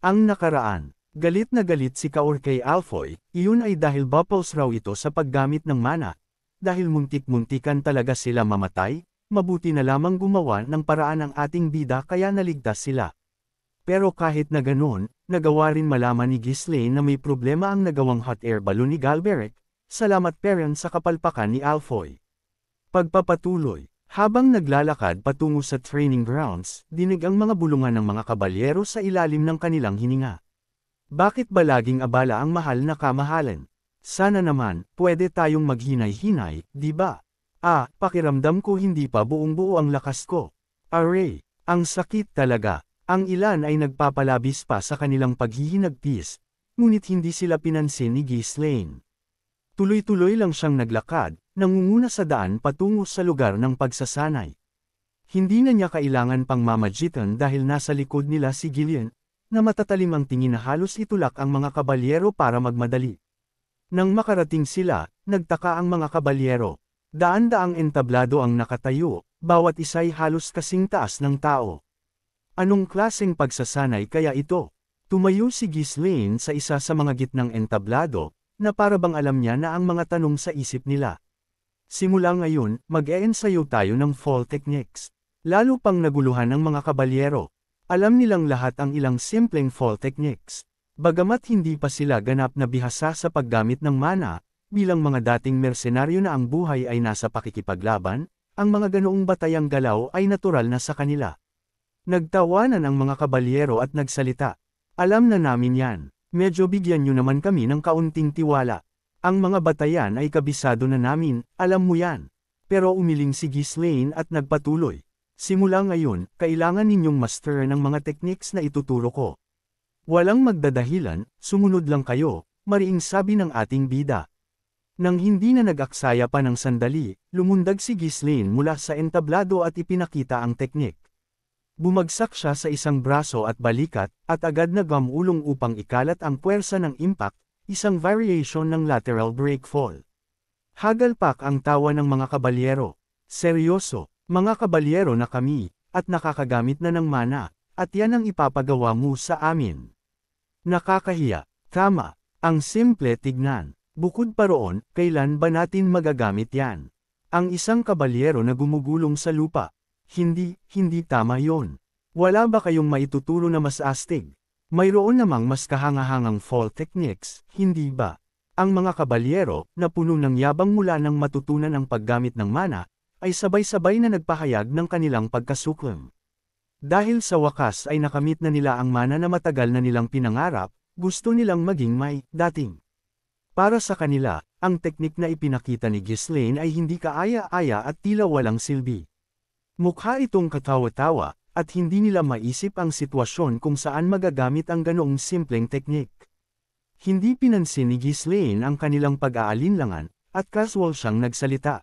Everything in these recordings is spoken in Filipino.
Ang nakaraan. Galit na galit si Kaor kay Alfoy, iyon ay dahil baffles raw ito sa paggamit ng mana. Dahil muntik-muntikan talaga sila mamatay, mabuti na lamang gumawa ng paraan ang ating bida kaya naligtas sila. Pero kahit na ganoon, nagawa rin malaman ni Ghislaine na may problema ang nagawang hot air balloon ni Galberic, salamat parent sa kapalpakan ni Alfoy. Pagpapatuloy. Habang naglalakad patungo sa training grounds, dinig ang mga bulungan ng mga kabalyero sa ilalim ng kanilang hininga. Bakit ba laging abala ang mahal na kamahalan? Sana naman, pwede tayong maghinay-hinay, di ba? Pakiramdam ko hindi pa buong-buo ang lakas ko. Aray, ang sakit talaga. Ang ilan ay nagpapalabis pa sa kanilang paghihinagpis, ngunit hindi sila pinansin ni Ghislaine. Tuloy-tuloy lang siyang naglakad, nangunguna sa daan patungo sa lugar ng pagsasanay. Hindi na niya kailangan pang mamagitan dahil nasa likod nila si Gillian, na matatalim ang tingin na halos itulak ang mga kabalyero para magmadali. Nang makarating sila, nagtaka ang mga kabalyero. Daan-daang entablado ang nakatayo, bawat isa'y halos kasing taas ng tao. Anong klaseng pagsasanay kaya ito? Tumayo si Ghislaine sa isa sa mga gitnang entablado, na para bang alam niya na ang mga tanong sa isip nila. Simula ngayon, mag-e-ensayo tayo ng fall techniques. Lalo pang naguluhan ang mga kabalyero. Alam nilang lahat ang ilang simpleng fall techniques. Bagamat hindi pa sila ganap na bihasa sa paggamit ng mana, bilang mga dating mersenaryo na ang buhay ay nasa pakikipaglaban, ang mga ganoong batayang galaw ay natural na sa kanila. Nagtawanan ang mga kabalyero at nagsalita. Alam na namin yan. Medyo bigyan nyo naman kami ng kaunting tiwala. Ang mga batayan ay kabisado na namin, alam mo yan. Pero umiling si Ghislaine at nagpatuloy. Simula ngayon, kailangan ninyong master ng mga techniques na ituturo ko. Walang magdadahilan, sumunod lang kayo, mariing sabi ng ating bida. Nang hindi na nag-aksaya pa ng sandali, lumundag si Ghislaine mula sa entablado at ipinakita ang teknik. Bumagsak siya sa isang braso at balikat, at agad na gamulong upang ikalat ang puwersa ng impact, isang variation ng lateral break fall. Hagalpak ang tawa ng mga kabalyero. Seryoso, mga kabalyero na kami, at nakakagamit na ng mana, at yan ang ipapagawa mo sa amin. Nakakahiya, tama, ang simple tignan. Bukod pa roon, kailan ba natin magagamit yan? Ang isang kabalyero na gumugulong sa lupa. Hindi tama yon. Wala ba kayong maituturo na mas astig? Mayroon namang mas kahangahangang fall techniques, hindi ba? Ang mga kabalyero, na puno ng yabang mula nang matutunan ang paggamit ng mana, ay sabay-sabay na nagpahayag ng kanilang pagkasuklam. Dahil sa wakas ay nakamit na nila ang mana na matagal na nilang pinangarap, gusto nilang maging may dating. Para sa kanila, ang teknik na ipinakita ni Ghislaine ay hindi kaaya-aya at tila walang silbi. Mukha itong katawa-tawa, at hindi nila maisip ang sitwasyon kung saan magagamit ang ganoong simpleng teknik. Hindi pinansin ni Ghislaine ang kanilang pag-aalinlangan, at casual siyang nagsalita.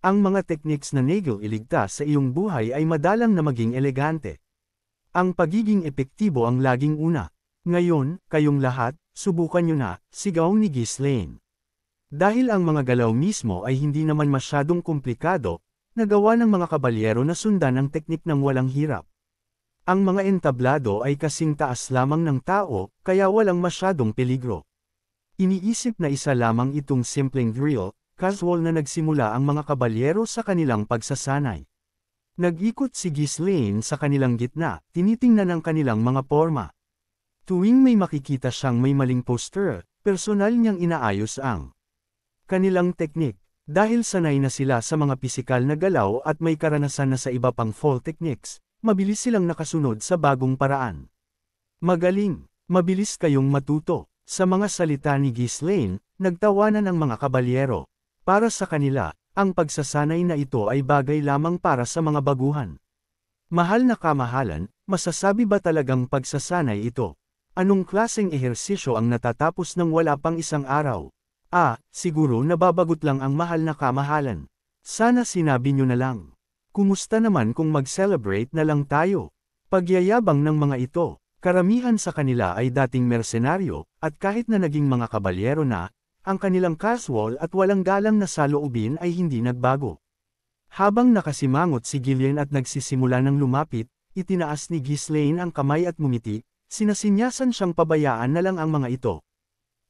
Ang mga techniques na nagel iligtas sa iyong buhay ay madalang na maging elegante. Ang pagiging epektibo ang laging una. Ngayon, kayong lahat, subukan nyo na, sigaw ni Ghislaine. Dahil ang mga galaw mismo ay hindi naman masyadong komplikado, nagawa ng mga kabalyero na sundan ang teknik ng walang hirap. Ang mga entablado ay kasing taas lamang ng tao, kaya walang masyadong peligro. Iniisip na isa lamang itong simpleng drill, casual na nagsimula ang mga kabalyero sa kanilang pagsasanay. Nag-ikot si Ghislaine sa kanilang gitna, tinitingnan ang kanilang mga porma. Tuwing may makikita siyang may maling posture, personal niyang inaayos ang kanilang teknik. Dahil sanay na sila sa mga pisikal na galaw at may karanasan na sa iba pang fall techniques, mabilis silang nakasunod sa bagong paraan. Magaling, mabilis kayong matuto. Sa mga salita ni Ghislaine, nagtawanan ang mga kabalyero. Para sa kanila, ang pagsasanay na ito ay bagay lamang para sa mga baguhan. Mahal na kamahalan, masasabi ba talagang pagsasanay ito? Anong klaseng ehersisyo ang natatapos ng wala pang isang araw? Siguro nababagot lang ang mahal na kamahalan. Sana sinabi nyo na lang. Kumusta naman kung mag-celebrate na lang tayo? Pagyayabang ng mga ito, karamihan sa kanila ay dating mersenaryo, at kahit na naging mga kabalyero na, ang kanilang casual at walang galang na saloobin ay hindi nagbago. Habang nakasimangot si Gillian at nagsisimula ng lumapit, itinaas ni Ghislaine ang kamay at ngumiti, sinasinyasan siyang pabayaan na lang ang mga ito.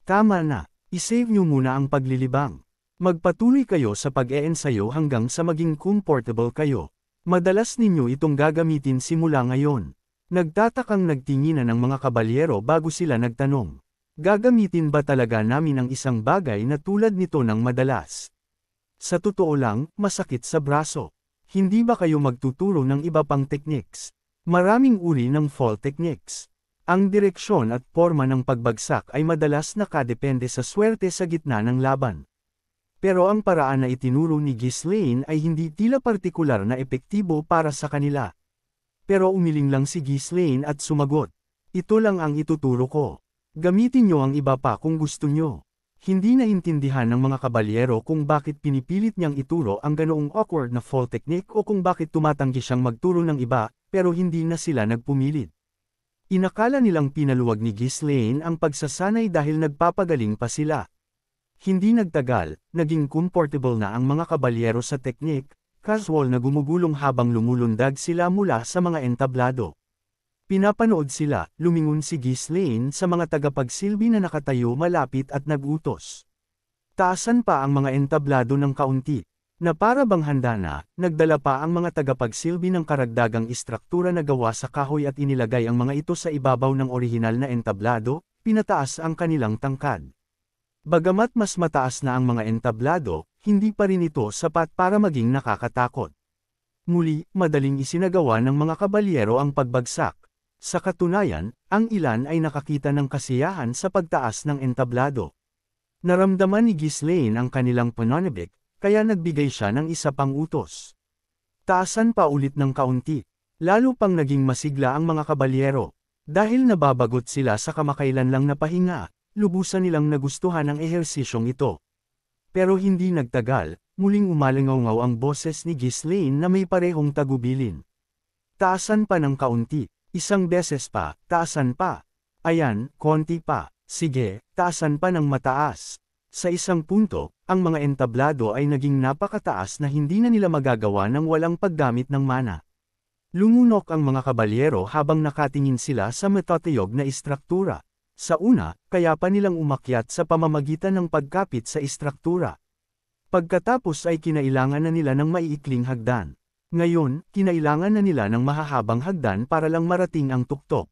Tama na, isave niyo muna ang paglilibang. Magpatuloy kayo sa pag-eensayo hanggang sa maging comfortable kayo. Madalas ninyo itong gagamitin simula ngayon. Nagtatakang nagtinginan ng mga kabalyero bago sila nagtanong. Gagamitin ba talaga namin ang isang bagay na tulad nito ng madalas? Sa totoo lang, masakit sa braso. Hindi ba kayo magtuturo ng iba pang techniques? Maraming uri ng fall techniques. Ang direksyon at forma ng pagbagsak ay madalas nakadepende sa swerte sa gitna ng laban. Pero ang paraan na itinuro ni Ghislaine ay hindi tila partikular na epektibo para sa kanila. Pero umiling lang si Ghislaine at sumagot. Ito lang ang ituturo ko. Gamitin nyo ang iba pa kung gusto nyo. Hindi naintindihan ng mga kabalyero kung bakit pinipilit niyang ituro ang ganoong awkward na fall technique o kung bakit tumatanggi siyang magturo ng iba, pero hindi na sila nagpumilit. Inakala nilang pinaluwag ni Ghislaine ang pagsasanay dahil nagpapagaling pa sila. Hindi nagtagal, naging comfortable na ang mga kabalyero sa technique, casual na gumugulong habang lumulundag sila mula sa mga entablado. Pinapanood sila, lumingon si Ghislaine sa mga tagapagsilbi na nakatayo malapit at nagutos. Taasan pa ang mga entablado ng kaunti, na para bang handa na, nagdala pa ang mga tagapagsilbi ng karagdagang istruktura na gawa sa kahoy at inilagay ang mga ito sa ibabaw ng orihinal na entablado, pinataas ang kanilang tangkad. Bagamat mas mataas na ang mga entablado, hindi pa rin ito sapat para maging nakakatakot. Muli, madaling isinagawa ng mga kabalyero ang pagbagsak. Sa katunayan, ang ilan ay nakakita ng kasiyahan sa pagtaas ng entablado. Naramdaman ni Ghislaine ang kanilang pananabik, kaya nagbigay siya ng isa pang utos. Taasan pa ulit ng kaunti. Lalo pang naging masigla ang mga kabalyero. Dahil nababagot sila sa kamakailan lang na pahinga, lubusan nilang nagustuhan ang ehersisyong ito. Pero hindi nagtagal, muling umalingaw-ngaw ang boses ni Ghislaine na may parehong tagubilin. Taasan pa ng kaunti. Isang beses pa, taasan pa. Ayan, konti pa. Sige, taasan pa ng mataas. Sa isang punto, ang mga entablado ay naging napakataas na hindi na nila magagawa ng walang paggamit ng mana. Lumunok ang mga kabalyero habang nakatingin sila sa matatayog na istruktura. Sa una, kaya pa nilang umakyat sa pamamagitan ng pagkapit sa istruktura. Pagkatapos ay kinailangan na nila ng maiikling hagdan. Ngayon, kinailangan na nila ng mahahabang hagdan para lang marating ang tuktok.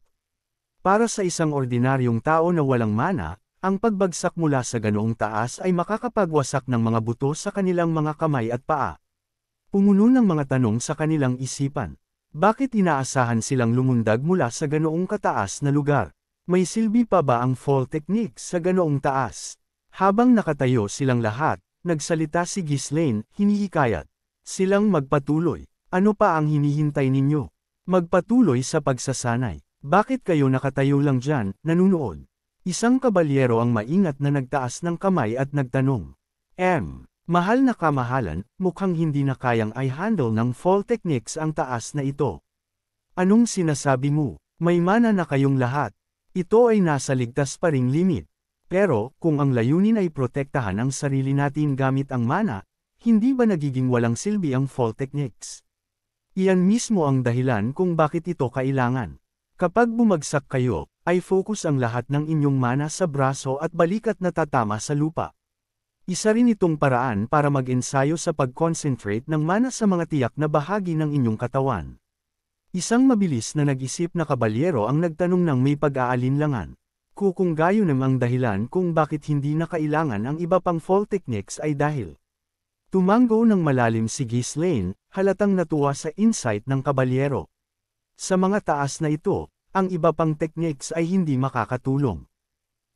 Para sa isang ordinaryong tao na walang mana, ang pagbagsak mula sa ganoong taas ay makakapagwasak ng mga buto sa kanilang mga kamay at paa. Pumuno ng mga tanong sa kanilang isipan. Bakit inaasahan silang lumundag mula sa ganoong kataas na lugar? May silbi pa ba ang fall technique sa ganoong taas? Habang nakatayo silang lahat, nagsalita si Ghislaine, hinihikayat silang magpatuloy. Ano pa ang hinihintay ninyo? Magpatuloy sa pagsasanay. Bakit kayo nakatayo lang dyan, nanunood? Isang kabalyero ang maingat na nagtaas ng kamay at nagtanong. Mahal na kamahalan, mukhang hindi na kayang i-handle ng fall techniques ang taas na ito. Anong sinasabi mo? May mana na kayong lahat. Ito ay nasa ligtas pa ring limit. Pero, kung ang layunin ay protektahan ang sarili natin gamit ang mana, hindi ba nagiging walang silbi ang fall techniques? Iyan mismo ang dahilan kung bakit ito kailangan. Kapag bumagsak kayo, ay focus ang lahat ng inyong mana sa braso at balikat na tatama sa lupa. Isa rin itong paraan para mag-ensayo sa pag-concentrate ng mana sa mga tiyak na bahagi ng inyong katawan. Isang mabilis na nag-isip na kabalyero ang nagtanong ng may pag-aalinlangan. Kung gayon ang dahilan kung bakit hindi na kailangan ang iba pang fall techniques ay dahil. Tumango ng malalim si Ghislaine, halatang natuwa sa insight ng kabalyero. Sa mga taas na ito, ang iba pang techniques ay hindi makakatulong.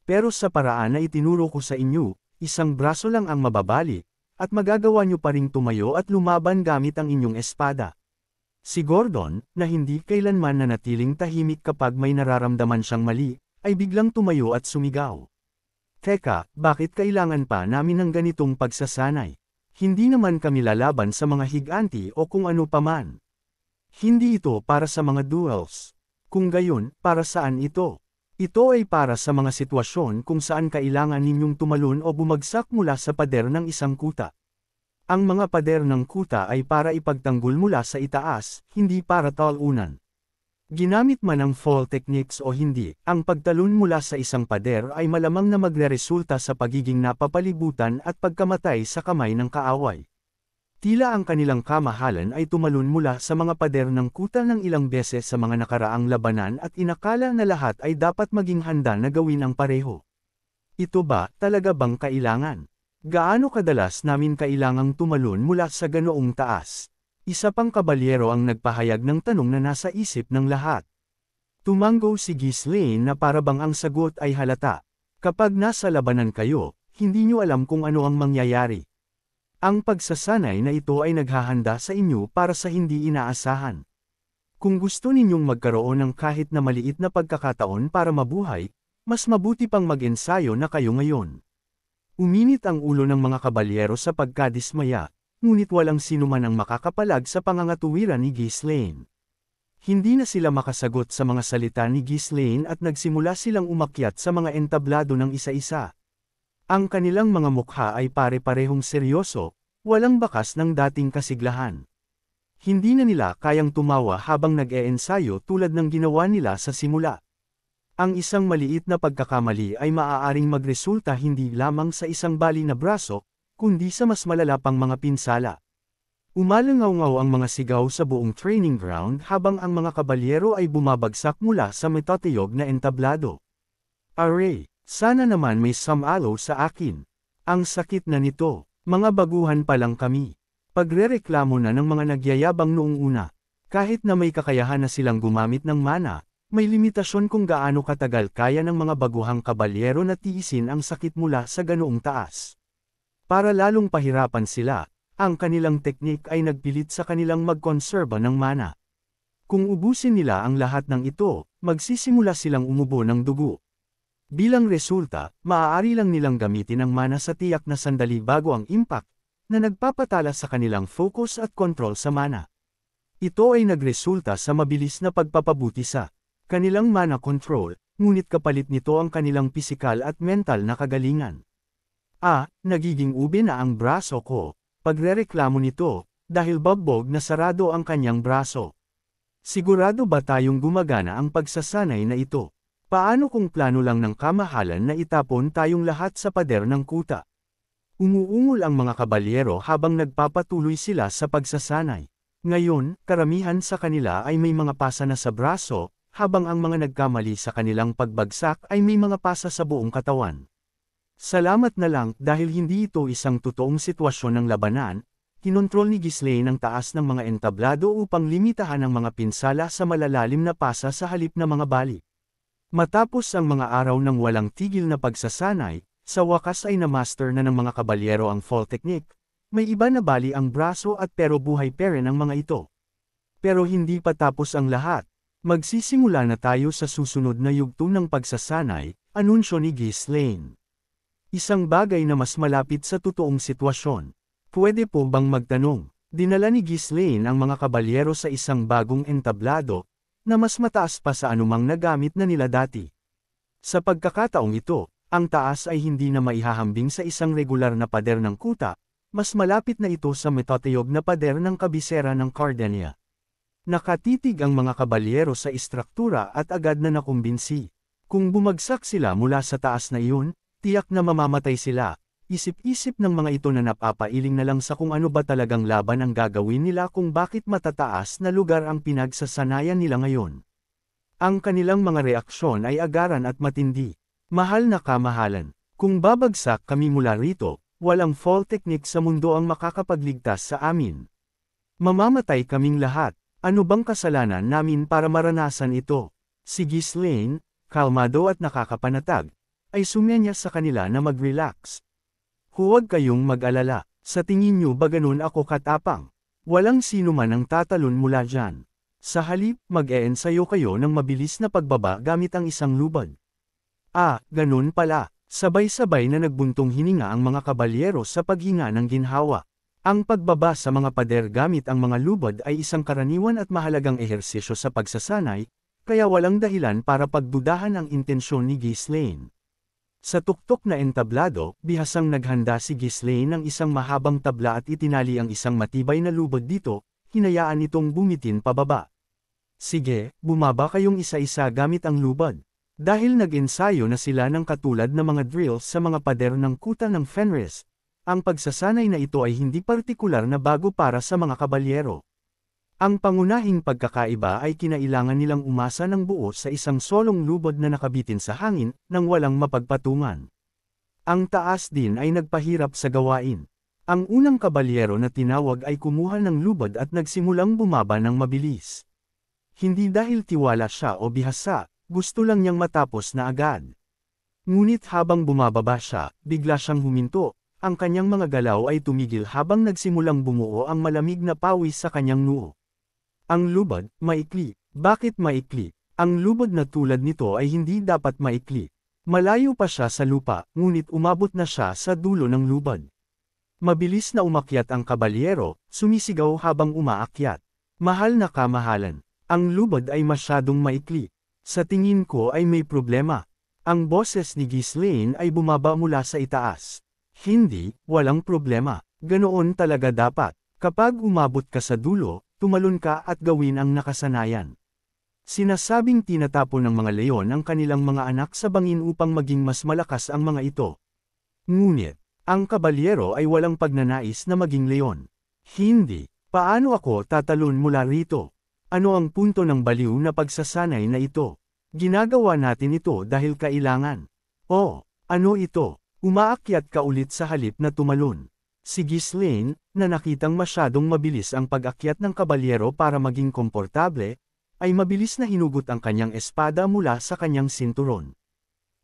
Pero sa paraan na itinuro ko sa inyo, isang braso lang ang mababali, at magagawa nyo pa ring tumayo at lumaban gamit ang inyong espada. Si Gordon, na hindi kailanman nanatiling tahimik kapag may nararamdaman siyang mali, ay biglang tumayo at sumigaw. Teka, bakit kailangan pa namin ng ganitong pagsasanay? Hindi naman kami lalaban sa mga higanti o kung ano paman. Hindi ito para sa mga duels. Kung gayon, para saan ito? Ito ay para sa mga sitwasyon kung saan kailangan ninyong tumalon o bumagsak mula sa pader ng isang kuta. Ang mga pader ng kuta ay para ipagtanggol mula sa itaas, hindi para talunan. Ginamit man ang fall techniques o hindi, ang pagtalon mula sa isang pader ay malamang na magreresulta sa pagiging napapalibutan at pagkamatay sa kamay ng kaaway. Tila ang kanilang kamahalan ay tumalon mula sa mga pader ng kuta ng ilang beses sa mga nakaraang labanan at inakala na lahat ay dapat maging handa na gawin ang pareho. Ito ba talaga bang kailangan? Gaano kadalas namin kailangang tumalon mula sa ganoong taas? Isa pang kabalyero ang nagpahayag ng tanong na nasa isip ng lahat. Tumango si Ghislaine na parabang ang sagot ay halata. Kapag nasa labanan kayo, hindi nyo alam kung ano ang mangyayari. Ang pagsasanay na ito ay naghahanda sa inyo para sa hindi inaasahan. Kung gusto ninyong magkaroon ng kahit na maliit na pagkakataon para mabuhay, mas mabuti pang mag-ensayo na kayo ngayon. Uminit ang ulo ng mga kabalyero sa pagkadismaya, ngunit walang sinuman ang makakapalag sa pangangatuwiran ni Ghislaine. Hindi na sila makasagot sa mga salita ni Ghislaine at nagsimula silang umakyat sa mga entablado ng isa-isa. Ang kanilang mga mukha ay pare-parehong seryoso, walang bakas ng dating kasiglahan. Hindi na nila kayang tumawa habang nag-eensayo tulad ng ginawa nila sa simula. Ang isang maliit na pagkakamali ay maaaring magresulta hindi lamang sa isang bali na braso, kundi sa mas malala pang mga pinsala. Umalangaw-ngaw ang mga sigaw sa buong training ground habang ang mga kabalyero ay bumabagsak mula sa metatiyog na entablado. Aray! Sana naman may samalo sa akin. Ang sakit na nito, mga baguhan pa lang kami. Pagrereklamo na ng mga nagyayabang noong una. Kahit na may kakayahan na silang gumamit ng mana, may limitasyon kung gaano katagal kaya ng mga baguhang kabalyero na tiisin ang sakit mula sa ganoong taas. Para lalong pahirapan sila, ang kanilang teknik ay nagpilit sa kanilang magkonserba ng mana. Kung ubusin nila ang lahat ng ito, magsisimula silang umubo ng dugo. Bilang resulta, maaari lang nilang gamitin ang mana sa tiyak na sandali bago ang impact, na nagpapatala sa kanilang focus at control sa mana. Ito ay nagresulta sa mabilis na pagpapabuti sa kanilang mana control, ngunit kapalit nito ang kanilang pisikal at mental na kagalingan. Nagiging ube na ang braso ko, pagrereklamo nito, dahil bagbog na sarado ang kanyang braso. Sigurado ba tayong gumagana ang pagsasanay na ito? Paano kung plano lang ng kamahalan na itapon tayong lahat sa pader ng kuta? Umuungol ang mga kabalyero habang nagpapatuloy sila sa pagsasanay. Ngayon, karamihan sa kanila ay may mga pasa na sa braso, habang ang mga nagkamali sa kanilang pagbagsak ay may mga pasa sa buong katawan. Salamat na lang dahil hindi ito isang totoong sitwasyon ng labanan, kinontrol ni Ghislaine ang taas ng mga entablado upang limitahan ang mga pinsala sa malalalim na pasa sa halip na mga bali. Matapos ang mga araw ng walang tigil na pagsasanay, sa wakas ay na-master na ng mga kabalyero ang fall technique. May iba na bali ang braso at pero buhay pa rin ang mga ito. Pero hindi pa tapos ang lahat. Magsisimula na tayo sa susunod na yugto ng pagsasanay, anunsyo ni Ghislaine. Isang bagay na mas malapit sa totoong sitwasyon. Pwede po bang magtanong? Dinala ni Ghislaine ang mga kabalyero sa isang bagong entablado, na mas mataas pa sa anumang nagamit na nila dati. Sa pagkakataong ito, ang taas ay hindi na maihahambing sa isang regular na pader ng kuta, mas malapit na ito sa metatiyog na pader ng kabisera ng Cardenia. Nakatitig ang mga kabalyero sa istruktura at agad na nakumbinsi. Kung bumagsak sila mula sa taas na iyon, tiyak na mamamatay sila. Isip-isip ng mga ito na napapailing na lang sa kung ano ba talagang laban ang gagawin nila kung bakit matataas na lugar ang pinagsasanayan nila ngayon. Ang kanilang mga reaksyon ay agaran at matindi. Mahal na kamahalan, kung babagsak kami mula rito, walang fall technique sa mundo ang makakapagligtas sa amin. Mamamatay kaming lahat, ano bang kasalanan namin para maranasan ito? Si Ghislaine, kalmado at nakakapanatag, ay sumenya sa kanila na mag-relax. Huwag kayong mag-alala, sa tingin nyo ba ganun ako katapang? Walang sino man ang tatalon mula dyan. Sa halip, mag-eensayo kayo ng mabilis na pagbaba gamit ang isang lubad. Ganun pala, sabay-sabay na nagbuntong hininga ang mga kabalyero sa paghinga ng ginhawa. Ang pagbaba sa mga pader gamit ang mga lubad ay isang karaniwan at mahalagang ehersisyo sa pagsasanay, kaya walang dahilan para pagdudahan ang intensyon ni Ghislaine. Sa tuktok na entablado, bihasang naghanda si Ghislaine ng isang mahabang tabla at itinali ang isang matibay na lubad dito, hinayaan itong bumitin pababa. Sige, bumaba kayong isa-isa gamit ang lubad. Dahil nag-ensayo na sila ng katulad na mga drills sa mga pader ng kuta ng Fenris, ang pagsasanay na ito ay hindi partikular na bago para sa mga kabalyero. Ang pangunahing pagkakaiba ay kinailangan nilang umasa ng buo sa isang solong lubod na nakabitin sa hangin nang walang mapagpatungan. Ang taas din ay nagpahirap sa gawain. Ang unang kabalyero na tinawag ay kumuha ng lubod at nagsimulang bumaba ng mabilis. Hindi dahil tiwala siya o bihasa, gusto lang niyang matapos na agad. Ngunit habang bumababa siya, bigla siyang huminto. Ang kanyang mga galaw ay tumigil habang nagsimulang bumuo ang malamig na pawis sa kanyang noo. Ang lubod, maikli. Bakit maikli? Ang lubod na tulad nito ay hindi dapat maikli. Malayo pa siya sa lupa, ngunit umabot na siya sa dulo ng lubod. Mabilis na umakyat ang kabalyero, sumisigaw habang umaakyat. Mahal na kamahalan. Ang lubod ay masyadong maikli. Sa tingin ko ay may problema. Ang boses ni Ghislaine ay bumaba mula sa itaas. Hindi, walang problema. Ganoon talaga dapat. Kapag umabot ka sa dulo, tumalon ka at gawin ang nakasanayan. Sinasabing tinatapon ng mga leon ang kanilang mga anak sa bangin upang maging mas malakas ang mga ito. Ngunit, ang kabalyero ay walang pagnanais na maging leon. Hindi. Paano ako tatalon mula rito? Ano ang punto ng baliw na pagsasanay na ito? Ginagawa natin ito dahil kailangan. Oh, ano ito? Umaakyat ka ulit sa halip na tumalon. Si Ghislaine, na nakitang masyadong mabilis ang pag-akyat ng kabalyero para maging komportable, ay mabilis na hinugot ang kanyang espada mula sa kanyang sinturon.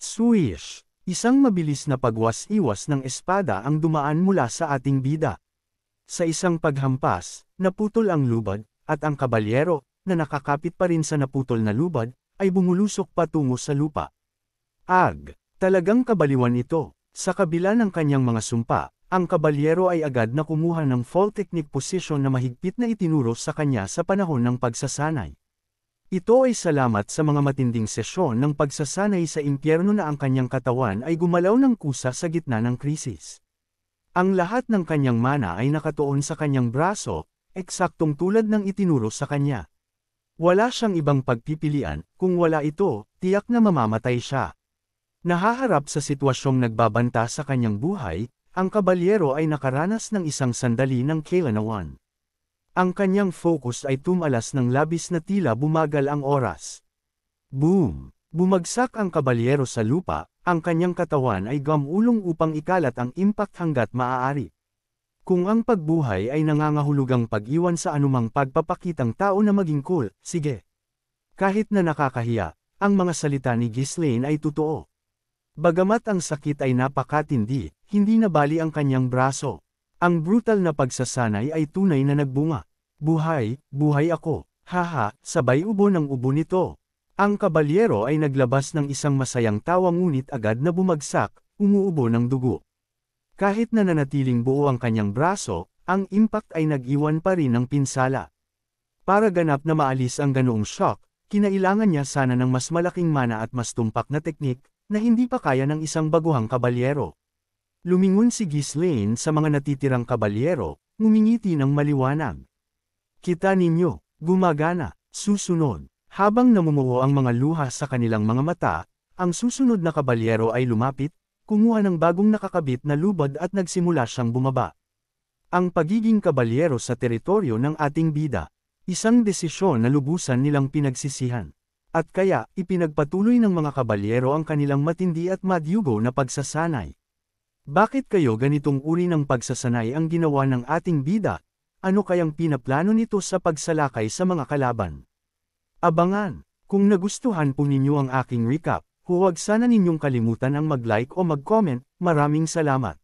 Swish! Isang mabilis na pagwas-iwas ng espada ang dumaan mula sa ating bida. Sa isang paghampas, naputol ang lubad, at ang kabalyero, na nakakapit pa rin sa naputol na lubad, ay bumulusok patungo sa lupa. Talagang kabaliwan ito. Sa kabila ng kanyang mga sumpa, ang kabalyero ay agad na kumuha ng fall technique position na mahigpit na itinuro sa kanya sa panahon ng pagsasanay. Ito ay salamat sa mga matinding sesyon ng pagsasanay sa impyerno na ang kanyang katawan ay gumalaw ng kusa sa gitna ng krisis. Ang lahat ng kanyang mana ay nakatuon sa kanyang braso, eksaktong tulad ng itinuro sa kanya. Wala siyang ibang pagpipilian, kung wala ito, tiyak na mamamatay siya. Nahaharap sa sitwasyong nagbabanta sa kanyang buhay, ang kabalyero ay nakaranas ng isang sandali ng kailanawan. Ang kanyang focus ay tumalas ng labis na tila bumagal ang oras. Boom! Bumagsak ang kabalyero sa lupa, ang kanyang katawan ay gamulong upang ikalat ang impact hanggat maaari. Kung ang pagbuhay ay nangangahulugang pag-iwan sa anumang pagpapakitang tao na maging cool, sige. Kahit na nakakahiya, ang mga salita ni Ghislaine ay totoo. Bagamat ang sakit ay napakatindi, hindi nabali ang kanyang braso. Ang brutal na pagsasanay ay tunay na nagbunga. Buhay, buhay ako. Haha, sabay ubo ng ubo nito. Ang kabalyero ay naglabas ng isang masayang tawa ngunit agad na bumagsak, umuubo ng dugo. Kahit na nanatiling buo ang kanyang braso, ang impact ay nag-iwan pa rin ng pinsala. Para ganap na maalis ang ganoong shock, kinailangan niya sana ng mas malaking mana at mas tumpak na teknik, na hindi pa kaya ng isang baguhang kabalyero. Lumingon si Ghislaine sa mga natitirang kabalyero, ngumingiti ng maliwanag. Kita ninyo, gumagana, susunod. Habang namumuo ang mga luha sa kanilang mga mata, ang susunod na kabalyero ay lumapit, kumuha ng bagong nakakabit na lubad at nagsimula siyang bumaba. Ang pagiging kabalyero sa teritoryo ng ating bida, isang desisyon na lubusan nilang pinagsisihan. At kaya, ipinagpatuloy ng mga kabalyero ang kanilang matindi at madyugo na pagsasanay. Bakit kayo ganitong uri ng pagsasanay ang ginawa ng ating bida? Ano kayang pinaplano nito sa pagsalakay sa mga kalaban? Abangan! Kung nagustuhan po ninyo ang aking recap, huwag sana ninyong kalimutan ang mag-like o mag-comment. Maraming salamat!